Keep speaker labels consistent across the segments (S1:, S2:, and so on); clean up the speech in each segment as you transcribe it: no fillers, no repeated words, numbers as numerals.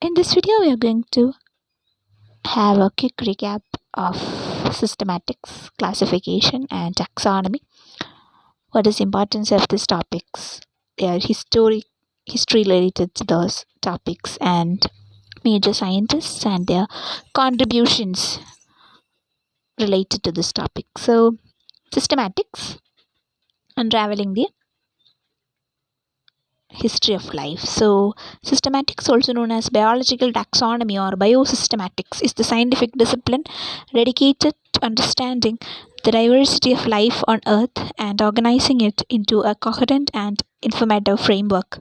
S1: In this video, we are going to have a quick recap of systematics, classification, and taxonomy. What is the importance of these topics? Their history related to those topics, and major scientists and their contributions related to this topic. So, systematics, unraveling the history of life. So, systematics, also known as biological taxonomy or biosystematics, is the scientific discipline dedicated to understanding the diversity of life on Earth and organizing it into a coherent and informative framework.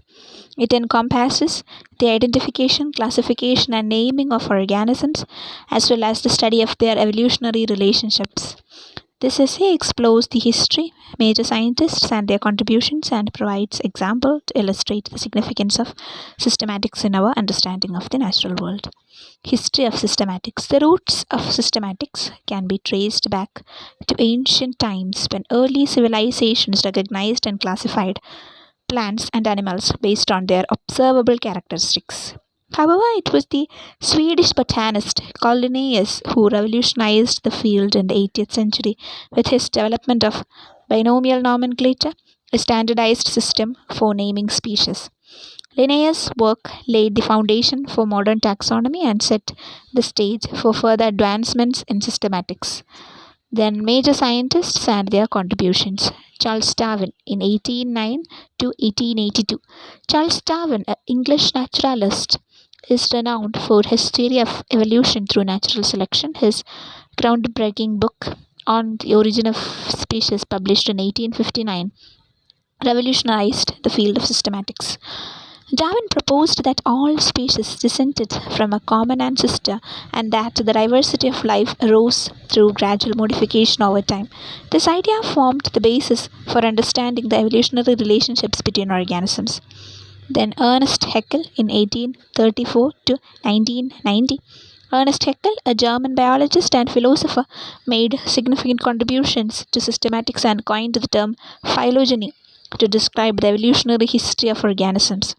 S1: It encompasses the identification, classification, and naming of organisms, as well as the study of their evolutionary relationships. This essay explores the history, major scientists, and their contributions, and provides examples to illustrate the significance of systematics in our understanding of the natural world. History of systematics. The roots of systematics can be traced back to ancient times when early civilizations recognized and classified plants and animals based on their observable characteristics. However, it was the Swedish botanist Linnaeus who revolutionized the field in the 18th century with his development of binomial nomenclature, a standardized system for naming species. Linnaeus' work laid the foundation for modern taxonomy and set the stage for further advancements in systematics. Then major scientists and their contributions. Charles Darwin in 1809 to 1882. Charles Darwin, an English naturalist, is renowned for his theory of evolution through natural selection. His groundbreaking book on the origin of species, published in 1859, revolutionized the field of systematics. Darwin proposed that all species descended from a common ancestor and that the diversity of life arose through gradual modification over time. This idea formed the basis for understanding the evolutionary relationships between organisms. Then Ernest Haeckel in 1834 to 1990. Ernest Haeckel, a German biologist and philosopher, made significant contributions to systematics and coined the term phylogeny to describe the evolutionary history of organisms.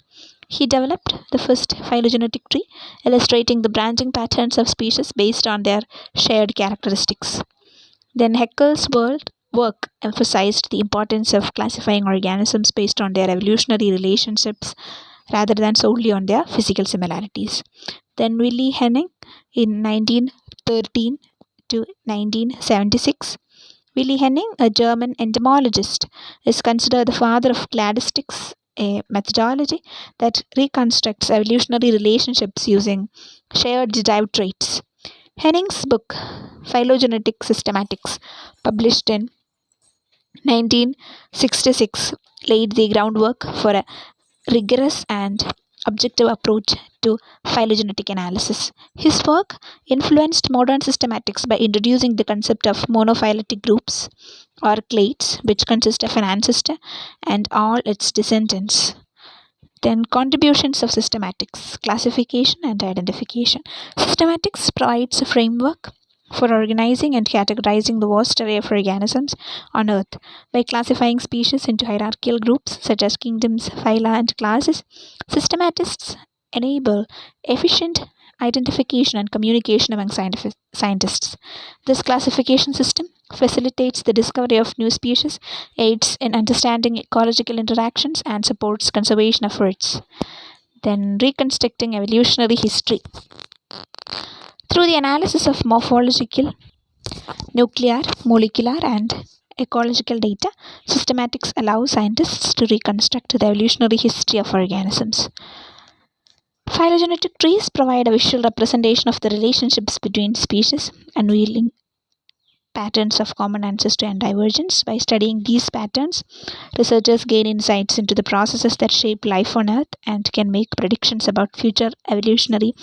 S1: He developed the first phylogenetic tree, illustrating the branching patterns of species based on their shared characteristics. Then Haeckel's work emphasized the importance of classifying organisms based on their evolutionary relationships rather than solely on their physical similarities. Then Willy Hennig in 1913 to 1976. Willy Hennig, a German entomologist, is considered the father of cladistics, a methodology that reconstructs evolutionary relationships using shared derived traits. Hennig's book, Phylogenetic Systematics, published in 1966, laid the groundwork for a rigorous and objective approach to phylogenetic analysis. His work influenced modern systematics by introducing the concept of monophyletic groups or clades, which consist of an ancestor and all its descendants. Then contributions of systematics, classification and identification. Systematics provides a framework for organizing and categorizing the vast array of organisms on Earth. By classifying species into hierarchical groups such as kingdoms, phyla, and classes, systematists enable efficient identification and communication among scientists. This classification system facilitates the discovery of new species, aids in understanding ecological interactions, and supports conservation efforts. Then reconstructing evolutionary history. Through the analysis of morphological, nuclear, molecular, and ecological data, systematics allows scientists to reconstruct the evolutionary history of organisms. Phylogenetic trees provide a visual representation of the relationships between species, unveiling patterns of common ancestry and divergence. By studying these patterns, researchers gain insights into the processes that shape life on Earth and can make predictions about future evolutionary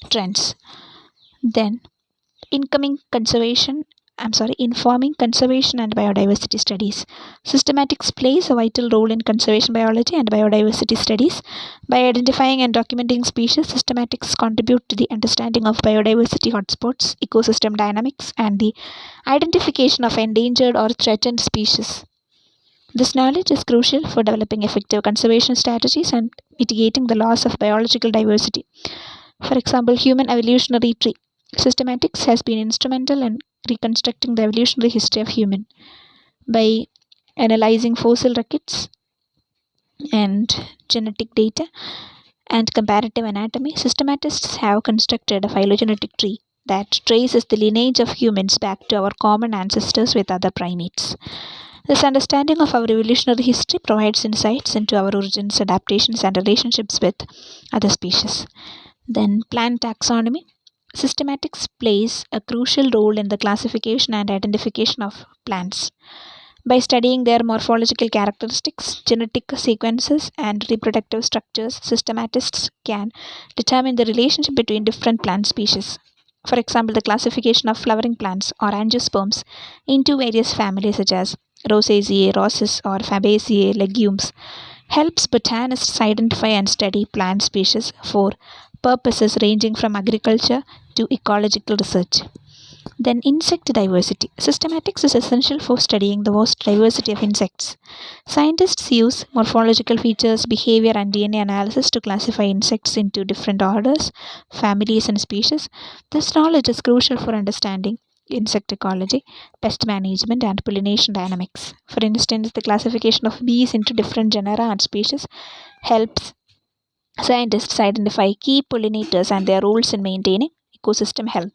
S1: trends. Then, informing conservation and biodiversity studies. Systematics plays a vital role in conservation biology and biodiversity studies. By identifying and documenting species, systematics contribute to the understanding of biodiversity hotspots, ecosystem dynamics, and the identification of endangered or threatened species. This knowledge is crucial for developing effective conservation strategies and mitigating the loss of biological diversity. For example, human evolutionary tree. Systematics has been instrumental in reconstructing the evolutionary history of human by analyzing fossil records and genetic data and comparative anatomy. Systematists have constructed a phylogenetic tree that traces the lineage of humans back to our common ancestors with other primates. This understanding of our evolutionary history provides insights into our origins, adaptations, and relationships with other species. Then, plant taxonomy. Systematics plays a crucial role in the classification and identification of plants. By studying their morphological characteristics, genetic sequences, and reproductive structures, systematists can determine the relationship between different plant species. For example, the classification of flowering plants or angiosperms into various families such as Rosaceae, Roses, or Fabaceae legumes helps botanists identify and study plant species for purposes ranging from agriculture to ecological research. Then, insect diversity. Systematics is essential for studying the vast diversity of insects. Scientists use morphological features, behavior, and DNA analysis to classify insects into different orders, families, and species. This knowledge is crucial for understanding insect ecology, pest management, and pollination dynamics. For instance, the classification of bees into different genera and species helps scientists identify key pollinators and their roles in maintaining ecosystem health.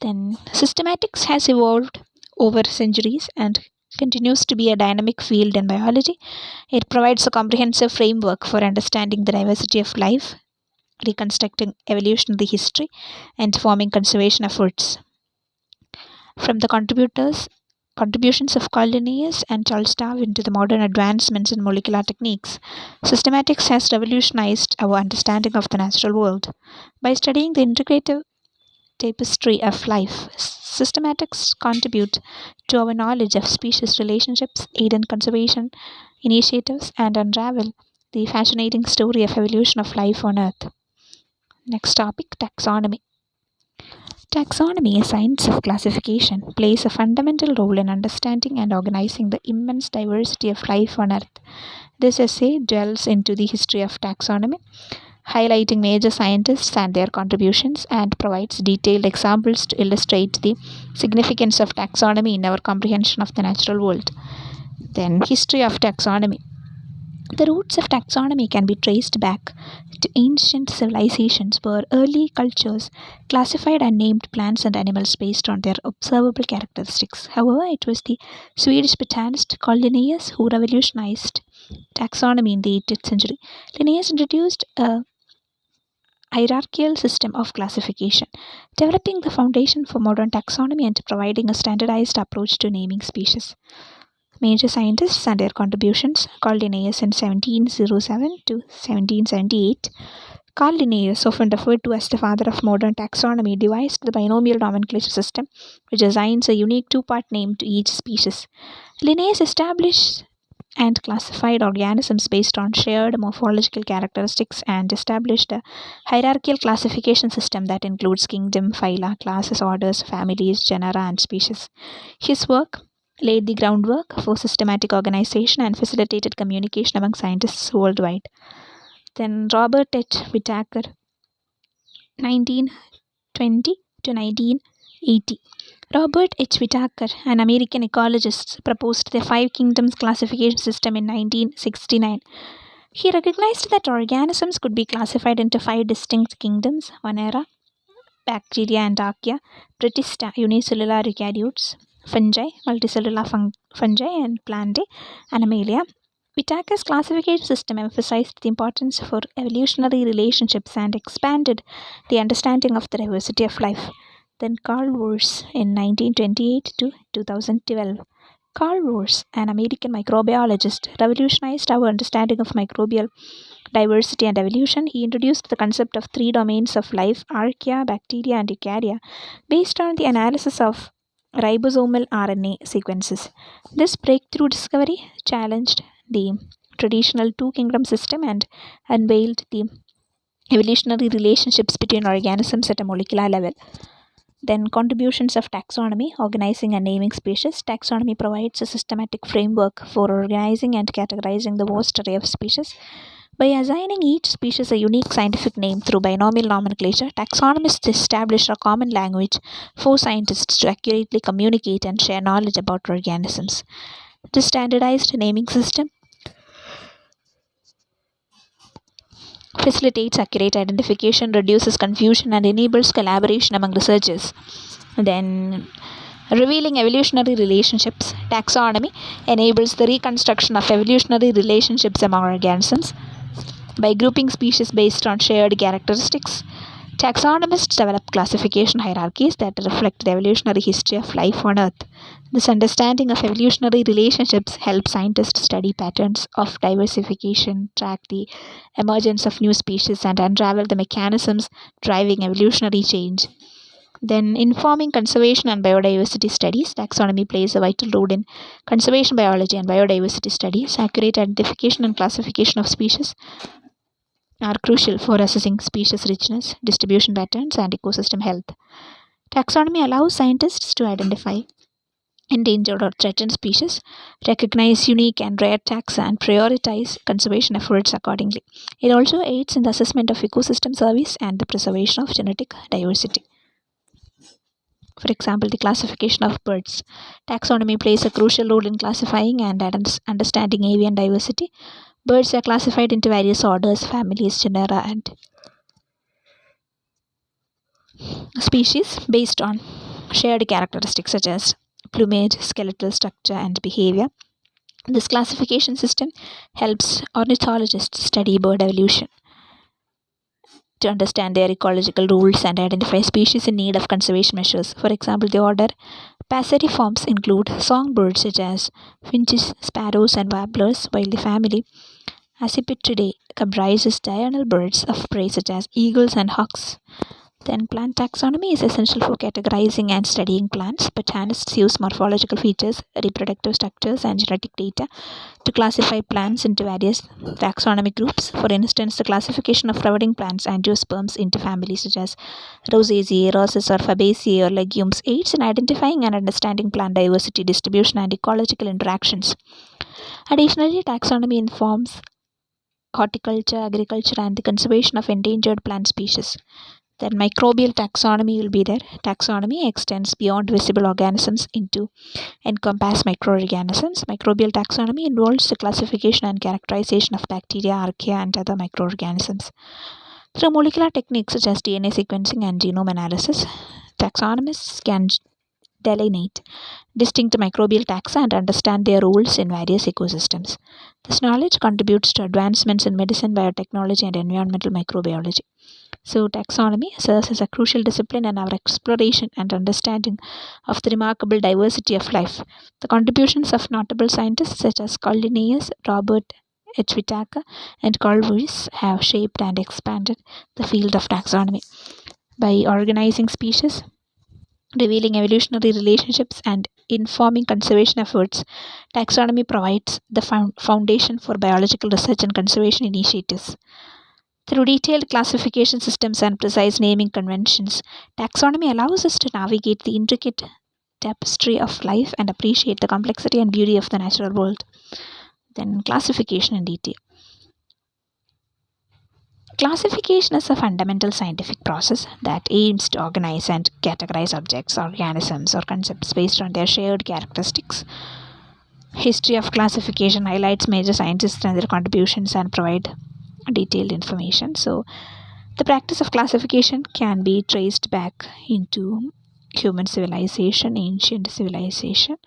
S1: Then, systematics has evolved over centuries and continues to be a dynamic field in biology. It provides a comprehensive framework for understanding the diversity of life, reconstructing evolutionary history, and forming conservation efforts. From the contributions of Carl Linnaeus and Charles Darwin to the modern advancements in molecular techniques, systematics has revolutionized our understanding of the natural world. By studying the integrative tapestry of life, systematics contribute to our knowledge of species relationships, aid in conservation initiatives, and unravel the fascinating story of evolution of life on Earth. Next topic, taxonomy. Taxonomy, a science of classification, plays a fundamental role in understanding and organizing the immense diversity of life on Earth. This essay delves into the history of taxonomy, highlighting major scientists and their contributions, and provides detailed examples to illustrate the significance of taxonomy in our comprehension of the natural world. Then, history of taxonomy. The roots of taxonomy can be traced back to ancient civilizations where early cultures classified and named plants and animals based on their observable characteristics. However, it was the Swedish botanist Carl Linnaeus who revolutionized taxonomy in the 18th century. Linnaeus introduced a hierarchical system of classification, developing the foundation for modern taxonomy and providing a standardized approach to naming species. Major scientists and their contributions. Carl Linnaeus in 1707 to 1778. Carl Linnaeus, often referred to as the father of modern taxonomy, devised the binomial nomenclature system, which assigns a unique two-part name to each species. Linnaeus established and classified organisms based on shared morphological characteristics and established a hierarchical classification system that includes kingdom, phyla, classes, orders, families, genera, and species. His work laid the groundwork for systematic organization and facilitated communication among scientists worldwide. Then Robert H. Whittaker, 1920 to 1980. Robert H. Whittaker, an American ecologist, proposed the Five Kingdoms classification system in 1969. He recognized that organisms could be classified into five distinct kingdoms: Monera, bacteria and archaea, Protista, unicellular eukaryotes, fungi, multicellular fungi, and plantae, animalia. Whittaker's classification system emphasized the importance for evolutionary relationships and expanded the understanding of the diversity of life. Then Carl Woers in 1928 to 2012. Carl Woers, an American microbiologist, revolutionized our understanding of microbial diversity and evolution. He introduced the concept of three domains of life: archaea, bacteria, and eukarya, based on the analysis of ribosomal RNA sequences. This breakthrough discovery challenged the traditional two kingdom system and unveiled the evolutionary relationships between organisms at a molecular level. Then, contributions of taxonomy, organizing and naming species. Taxonomy provides a systematic framework for organizing and categorizing the vast array of species. By assigning each species a unique scientific name through binomial nomenclature, taxonomists establish a common language for scientists to accurately communicate and share knowledge about organisms. The standardized naming system facilitates accurate identification, reduces confusion, and enables collaboration among researchers. Then, revealing evolutionary relationships, taxonomy enables the reconstruction of evolutionary relationships among organisms by grouping species based on shared characteristics. Taxonomists develop classification hierarchies that reflect the evolutionary history of life on Earth. This understanding of evolutionary relationships helps scientists study patterns of diversification, track the emergence of new species, and unravel the mechanisms driving evolutionary change. Then, informing conservation and biodiversity studies, taxonomy plays a vital role in conservation biology and biodiversity studies. Accurate identification and classification of species are crucial for assessing species richness, distribution patterns, and ecosystem health. Taxonomy allows scientists to identify endangered or threatened species, recognize unique and rare taxa, and prioritize conservation efforts accordingly. It also aids in the assessment of ecosystem service and the preservation of genetic diversity. For example, the classification of birds. Taxonomy plays a crucial role in classifying and understanding avian diversity. Birds are classified into various orders, families, genera, and species based on shared characteristics such as plumage, skeletal structure, and behavior. This classification system helps ornithologists study bird evolution to understand their ecological rules and identify species in need of conservation measures. For example, the order Passeriformes include songbirds such as finches, sparrows, and warblers, while the family Accipitridae comprises diurnal birds of prey such as eagles and hawks. Then, plant taxonomy is essential for categorizing and studying plants. Botanists use morphological features, reproductive structures, and genetic data to classify plants into various taxonomic groups. For instance, the classification of flowering plants, angiosperms, into families such as Rosaceae, Roses, or Fabaceae, or legumes aids in identifying and understanding plant diversity, distribution, and ecological interactions. Additionally, taxonomy informs horticulture, agriculture, and the conservation of endangered plant species. Then microbial taxonomy will be there. Taxonomy extends beyond visible organisms into encompass microorganisms. Microbial taxonomy involves the classification and characterization of bacteria, archaea, and other microorganisms. Through molecular techniques such as DNA sequencing and genome analysis, taxonomists can delineate distinct microbial taxa and understand their roles in various ecosystems. This knowledge contributes to advancements in medicine, biotechnology, and environmental microbiology. So, taxonomy serves as a crucial discipline in our exploration and understanding of the remarkable diversity of life. The contributions of notable scientists such as Carl Linnaeus, Robert H. Whittaker, and Carl Lewis have shaped and expanded the field of taxonomy. By organizing species, revealing evolutionary relationships, and informing conservation efforts, taxonomy provides the foundation for biological research and conservation initiatives. Through detailed classification systems and precise naming conventions, taxonomy allows us to navigate the intricate tapestry of life and appreciate the complexity and beauty of the natural world. Then, classification in detail. Classification is a fundamental scientific process that aims to organize and categorize objects, organisms, or concepts based on their shared characteristics. History of classification highlights major scientists and their contributions and provide detailed information. So, the practice of classification can be traced back into human civilization, ancient civilization.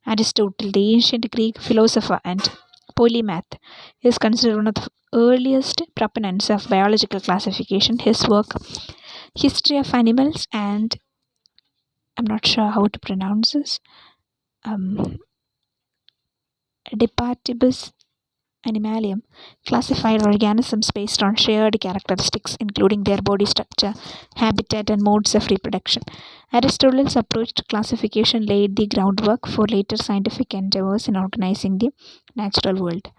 S1: Aristotle, the ancient Greek philosopher and polymath, is considered one of the earliest proponents of biological classification. His work, History of Animals, and I'm not sure how to pronounce this, De Partibus Animalium, classified organisms based on shared characteristics, including their body structure, habitat, and modes of reproduction. Aristotle's approach to classification laid the groundwork for later scientific endeavors in organizing the natural world.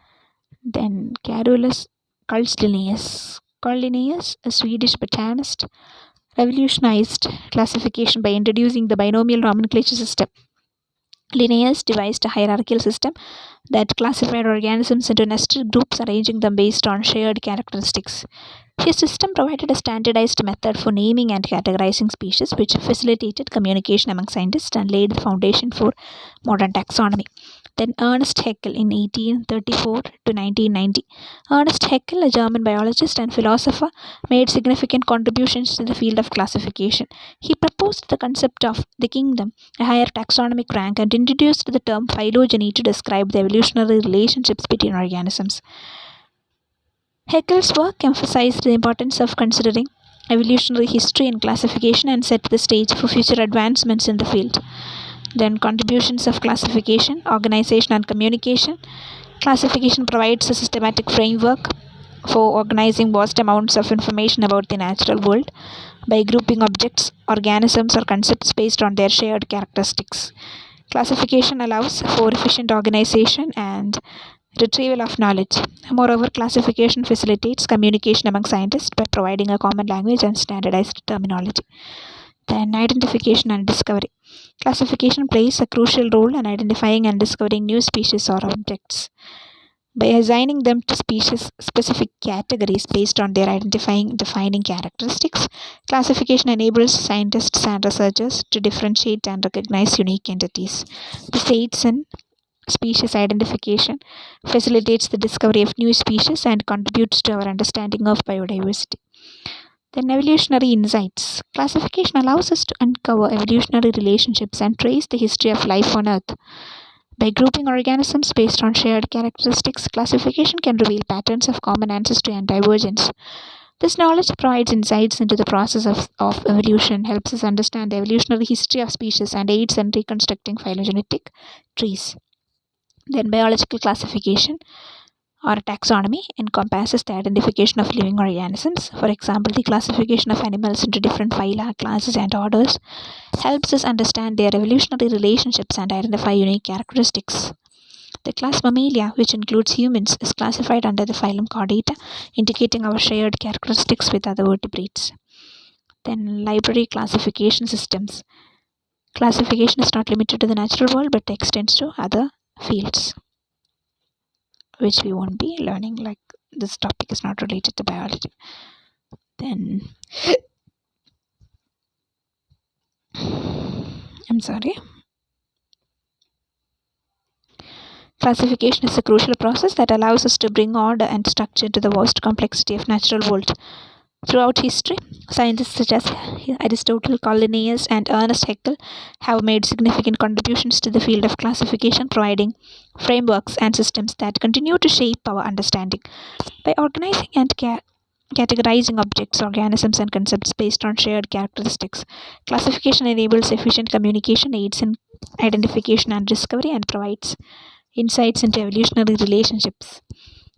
S1: Then Carolus Linnaeus. Carl Linnaeus, a Swedish botanist, revolutionized classification by introducing the binomial nomenclature system. Linnaeus devised a hierarchical system that classified organisms into nested groups, arranging them based on shared characteristics. His system provided a standardized method for naming and categorizing species, which facilitated communication among scientists and laid the foundation for modern taxonomy. Then Ernst Haeckel in 1834 to 1990. Ernst Haeckel, a German biologist and philosopher, made significant contributions to the field of classification. He proposed the concept of the kingdom, a higher taxonomic rank, and introduced the term phylogeny to describe the evolutionary relationships between organisms. Haeckel's work emphasized the importance of considering evolutionary history in classification and set the stage for future advancements in the field. Then, contributions of classification, organization, and communication. Classification provides a systematic framework for organizing vast amounts of information about the natural world by grouping objects, organisms, or concepts based on their shared characteristics. Classification allows for efficient organization and retrieval of knowledge. Moreover, classification facilitates communication among scientists by providing a common language and standardized terminology. Then, identification and discovery. Classification plays a crucial role in identifying and discovering new species or objects. By assigning them to species specific categories based on their identifying defining characteristics, classification enables scientists and researchers to differentiate and recognize unique entities. This aids in species identification, facilitates the discovery of new species, and contributes to our understanding of biodiversity. Then, evolutionary insights. Classification allows us to uncover evolutionary relationships and trace the history of life on Earth. By grouping organisms based on shared characteristics, classification can reveal patterns of common ancestry and divergence. This knowledge provides insights into the process of evolution, helps us understand the evolutionary history of species, and aids in reconstructing phylogenetic trees. Then, biological classification or taxonomy encompasses the identification of living organisms. For example, the classification of animals into different phyla, classes, and orders helps us understand their evolutionary relationships and identify unique characteristics. The class Mammalia, which includes humans, is classified under the phylum Chordata, indicating our shared characteristics with other vertebrates. Then, library classification systems. Classification is not limited to the natural world but extends to other fields, which we won't be learning, like this topic is not related to biology. Then, I'm sorry. Classification is a crucial process that allows us to bring order and structure to the vast complexity of natural world. Throughout history, scientists such as Aristotle, Linnaeus, and Ernst Haeckel have made significant contributions to the field of classification, providing frameworks and systems that continue to shape our understanding. By organizing and categorizing objects, organisms, and concepts based on shared characteristics, classification enables efficient communication, aids in identification and discovery, and provides insights into evolutionary relationships.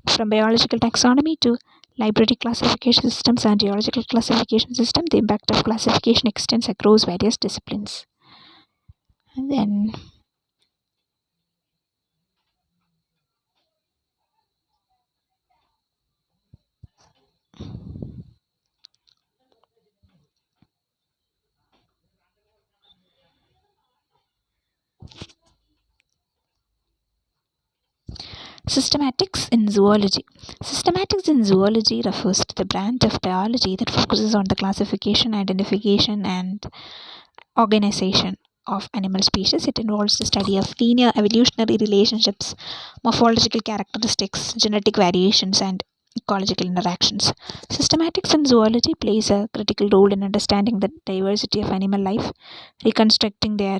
S1: From biological taxonomy to library classification systems and geological classification system, the impact of classification extends across various disciplines. And then, systematics in zoology. Systematics in zoology refers to the branch of biology that focuses on the classification, identification, and organization of animal species. It involves the study of linear evolutionary relationships, morphological characteristics, genetic variations, and ecological interactions. Systematics in zoology plays a critical role in understanding the diversity of animal life, reconstructing their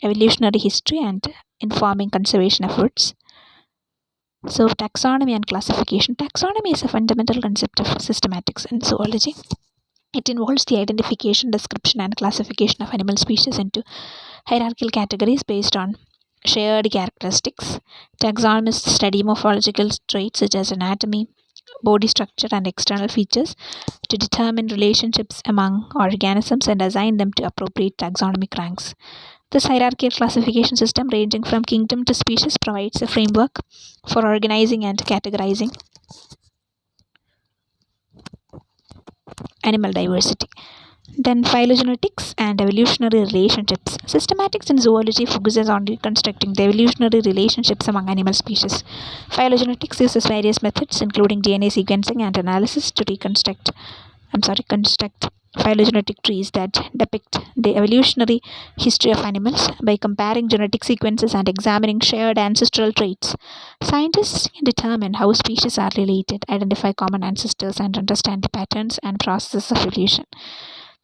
S1: evolutionary history, and informing conservation efforts. So, taxonomy and classification. Taxonomy is a fundamental concept of systematics in zoology. It involves the identification, description, and classification of animal species into hierarchical categories based on shared characteristics. Taxonomists study morphological traits such as anatomy, body structure, and external features to determine relationships among organisms and assign them to appropriate taxonomic ranks. This hierarchical classification system, ranging from kingdom to species, provides a framework for organizing and categorizing animal diversity. Then phylogenetics and evolutionary relationships. Systematics in zoology focuses on reconstructing the evolutionary relationships among animal species. Phylogenetics uses various methods, including DNA sequencing and analysis, to construct phylogenetic trees that depict the evolutionary history of animals. By comparing genetic sequences and examining shared ancestral traits, scientists can determine how species are related, identify common ancestors, and understand the patterns and processes of evolution.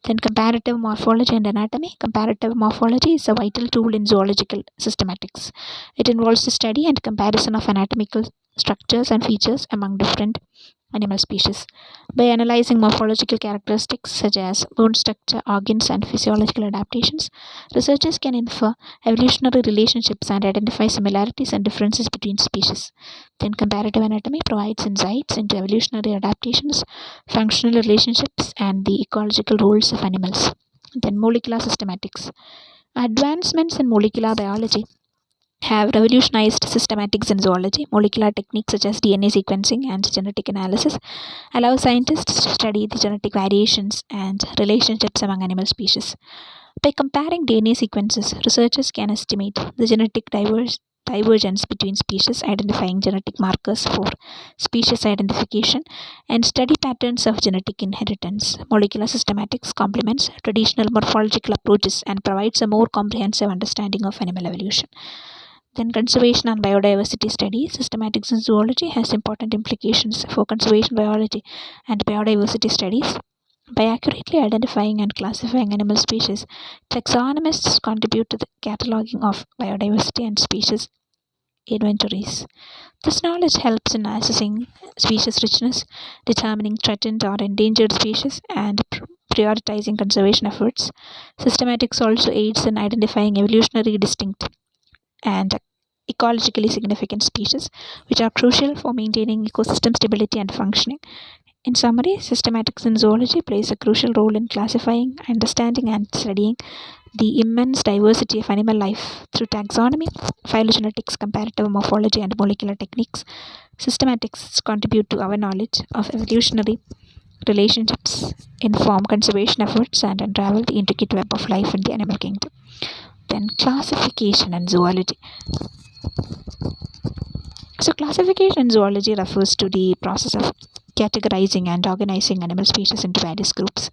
S1: Then comparative morphology and anatomy. Comparative morphology is a vital tool in zoological systematics. It involves the study and comparison of anatomical structures and features among different animal species. By analyzing morphological characteristics such as bone structure, organs, and physiological adaptations, researchers can infer evolutionary relationships and identify similarities and differences between species. Then, comparative anatomy provides insights into evolutionary adaptations, functional relationships, and the ecological roles of animals. Then, molecular systematics. Advancements in molecular biology have revolutionized systematics in zoology. Molecular techniques such as DNA sequencing and genetic analysis allow scientists to study the genetic variations and relationships among animal species. By comparing DNA sequences, researchers can estimate the divergence between species, identifying genetic markers for species identification, and study patterns of genetic inheritance. Molecular systematics complements traditional morphological approaches and provides a more comprehensive understanding of animal evolution. Then, conservation and biodiversity studies. Systematics in zoology has important implications for conservation biology and biodiversity studies. By accurately identifying and classifying animal species, taxonomists contribute to the cataloging of biodiversity and species inventories. This knowledge helps in assessing species richness, determining threatened or endangered species, and prioritizing conservation efforts. Systematics also aids in identifying evolutionary distinct and ecologically significant species, which are crucial for maintaining ecosystem stability and functioning. In summary, systematics in zoology plays a crucial role in classifying, understanding, and studying the immense diversity of animal life through taxonomy, phylogenetics, comparative morphology, and molecular techniques. Systematics contribute to our knowledge of evolutionary relationships, inform conservation efforts, and unravel the intricate web of life in the animal kingdom. Then, classification in zoology. So, classification in zoology refers to the process of categorizing and organizing animal species into various groups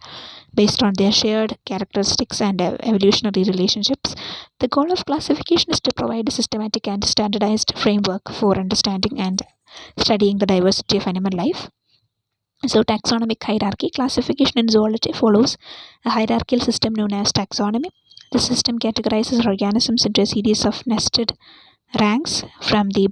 S1: based on their shared characteristics and evolutionary relationships. The goal of classification is to provide a systematic and standardized framework for understanding and studying the diversity of animal life. So, taxonomic hierarchy. Classification in zoology follows a hierarchical system known as taxonomy. The system categorizes organisms into a series of nested ranks from the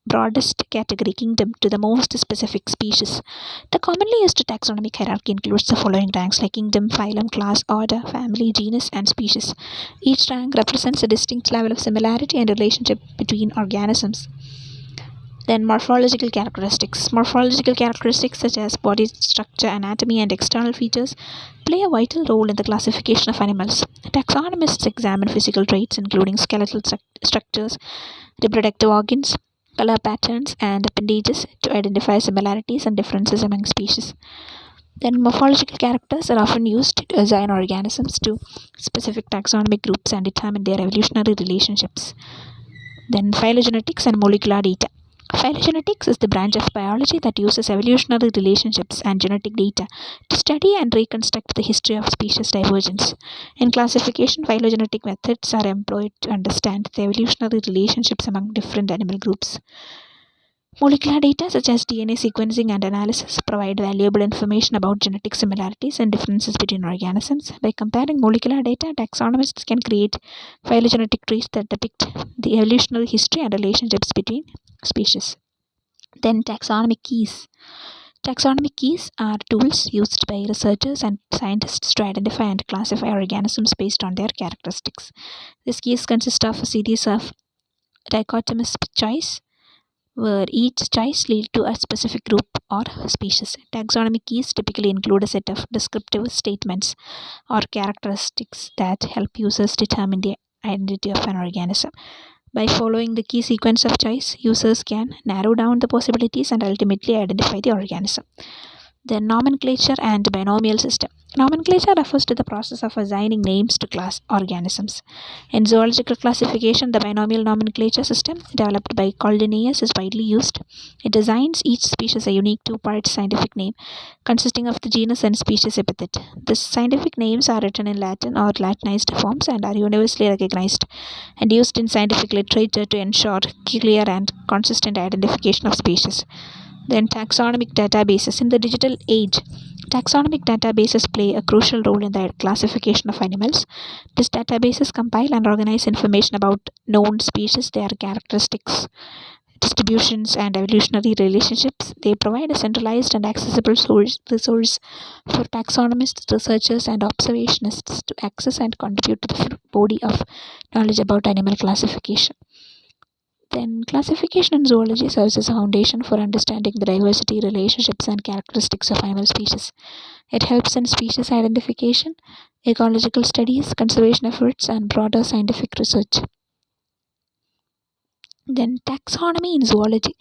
S1: broadest category kingdom to the most specific species. The commonly used taxonomic hierarchy includes the following ranks like kingdom, phylum, class, order, family, genus, and species. Each rank represents a distinct level of similarity and relationship between organisms. Then, morphological characteristics. Morphological characteristics such as body structure, anatomy, and external features play a vital role in the classification of animals. Taxonomists examine physical traits including skeletal structures, reproductive organs, color patterns, and appendages to identify similarities and differences among species. Then, morphological characters are often used to assign organisms to specific taxonomic groups and determine their evolutionary relationships. Then, phylogenetics and molecular data. Phylogenetics is the branch of biology that uses evolutionary relationships and genetic data to study and reconstruct the history of species divergence. In classification, phylogenetic methods are employed to understand the evolutionary relationships among different animal groups. Molecular data such as DNA sequencing and analysis provide valuable information about genetic similarities and differences between organisms. By comparing molecular data, taxonomists can create phylogenetic trees that depict the evolutionary history and relationships between species. Then, taxonomic keys. Taxonomic keys are tools used by researchers and scientists to identify and classify organisms based on their characteristics. These keys consist of a series of dichotomous choice, where each choice leads to a specific group or species. Taxonomic keys typically include a set of descriptive statements or characteristics that help users determine the identity of an organism. By following the key sequence of choice, users can narrow down the possibilities and ultimately identify the organism. Then nomenclature and binomial system. Nomenclature refers to the process of assigning names to class organisms. In zoological classification, the binomial nomenclature system developed by Carl Linnaeus is widely used. It assigns each species a unique two-part scientific name consisting of the genus and species epithet. The scientific names are written in Latin or Latinized forms and are universally recognized and used in scientific literature to ensure clear and consistent identification of species. Then taxonomic databases. In the digital age, taxonomic databases play a crucial role in the classification of animals. These databases compile and organize information about known species, their characteristics, distributions, and evolutionary relationships. They provide a centralized and accessible resource for taxonomists, researchers, and observationists to access and contribute to the body of knowledge about animal classification. Then, classification in zoology serves as a foundation for understanding the diversity, relationships, and characteristics of animal species. It helps in species identification, ecological studies, conservation efforts, and broader scientific research. Then, taxonomy in zoology.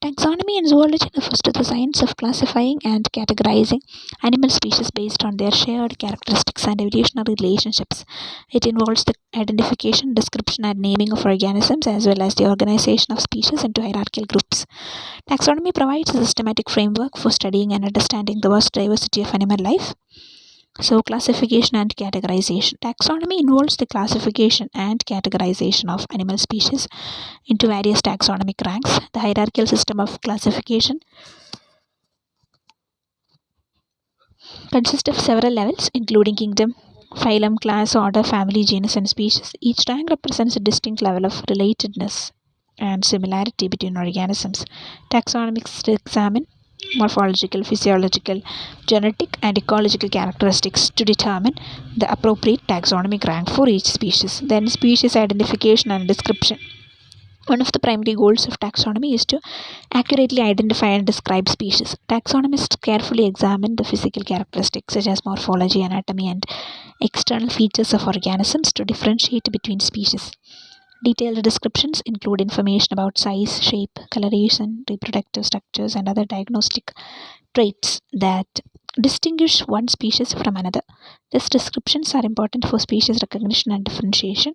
S1: Taxonomy in zoology refers to the science of classifying and categorizing animal species based on their shared characteristics and evolutionary relationships. It involves the identification, description, and naming of organisms as well as the organization of species into hierarchical groups. Taxonomy provides a systematic framework for studying and understanding the vast diversity of animal life. So, classification and categorization. Taxonomy involves the classification and categorization of animal species into various taxonomic ranks. The hierarchical system of classification consists of several levels, including kingdom, phylum, class, order, family, genus, and species. Each rank represents a distinct level of relatedness and similarity between organisms. Taxonomics examine morphological, physiological, genetic, and ecological characteristics to determine the appropriate taxonomic rank for each species. Then, species identification and description. One of the primary goals of taxonomy is to accurately identify and describe species. Taxonomists carefully examine the physical characteristics such as morphology, anatomy, and external features of organisms to differentiate between species. Detailed descriptions include information about size, shape, coloration, reproductive structures, and other diagnostic traits that distinguish one species from another. These descriptions are important for species recognition and differentiation.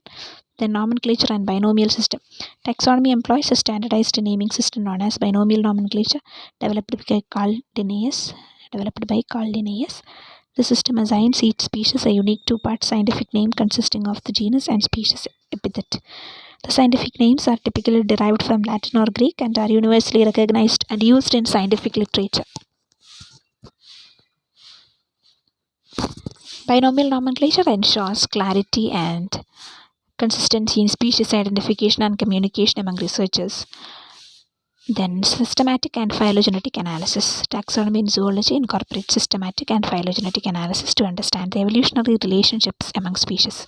S1: The nomenclature and binomial system. Taxonomy employs a standardized naming system known as binomial nomenclature, developed by Carl Linnaeus. The system assigns each species a unique two-part scientific name consisting of the genus and species epithet. The scientific names are typically derived from Latin or Greek and are universally recognized and used in scientific literature. Binomial nomenclature ensures clarity and consistency in species identification and communication among researchers. Then, systematic and phylogenetic analysis. Taxonomy in zoology incorporates systematic and phylogenetic analysis to understand the evolutionary relationships among species.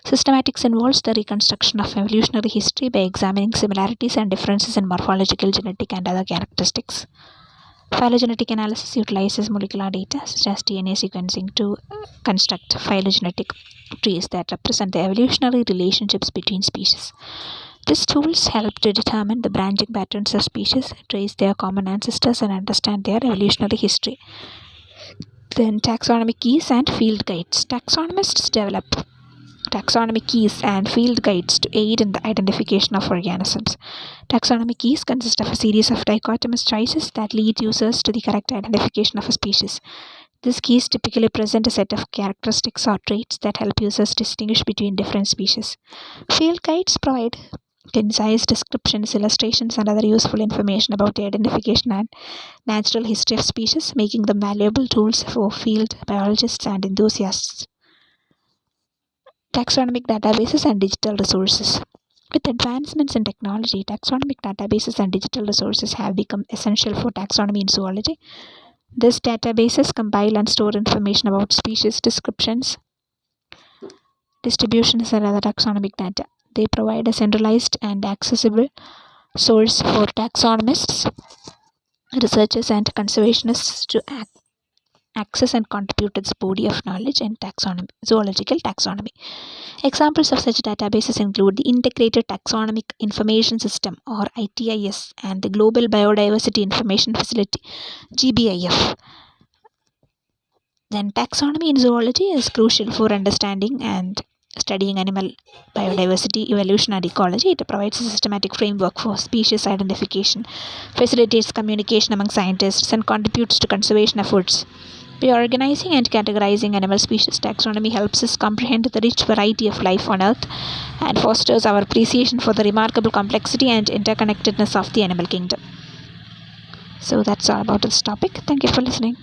S1: Systematics involves the reconstruction of evolutionary history by examining similarities and differences in morphological, genetic, and other characteristics. Phylogenetic analysis utilizes molecular data such as DNA sequencing to construct phylogenetic trees that represent the evolutionary relationships between species. These tools help to determine the branching patterns of species, trace their common ancestors, and understand their evolutionary history. Then, taxonomic keys and field guides. Taxonomists develop taxonomic keys and field guides to aid in the identification of organisms. Taxonomic keys consist of a series of dichotomous choices that lead users to the correct identification of a species. These keys typically present a set of characteristics or traits that help users distinguish between different species. Field guides provide concise descriptions, illustrations, and other useful information about the identification and natural history of species, making them valuable tools for field biologists and enthusiasts. Taxonomic databases and digital resources. With advancements in technology, taxonomic databases and digital resources have become essential for taxonomy in zoology. These databases compile and store information about species descriptions, distributions, and other taxonomic data. They provide a centralized and accessible source for taxonomists, researchers, and conservationists to access and contribute to this body of knowledge in zoological taxonomy. Examples of such databases include the Integrated Taxonomic Information System or ITIS and the Global Biodiversity Information Facility GBIF. Then taxonomy in zoology is crucial for understanding and studying animal biodiversity, evolution, and ecology. It provides a systematic framework for species identification, facilitates communication among scientists, and contributes to conservation efforts. By organizing and categorizing animal species, taxonomy helps us comprehend the rich variety of life on Earth and fosters our appreciation for the remarkable complexity and interconnectedness of the animal kingdom. So that's all about this topic. Thank you for listening.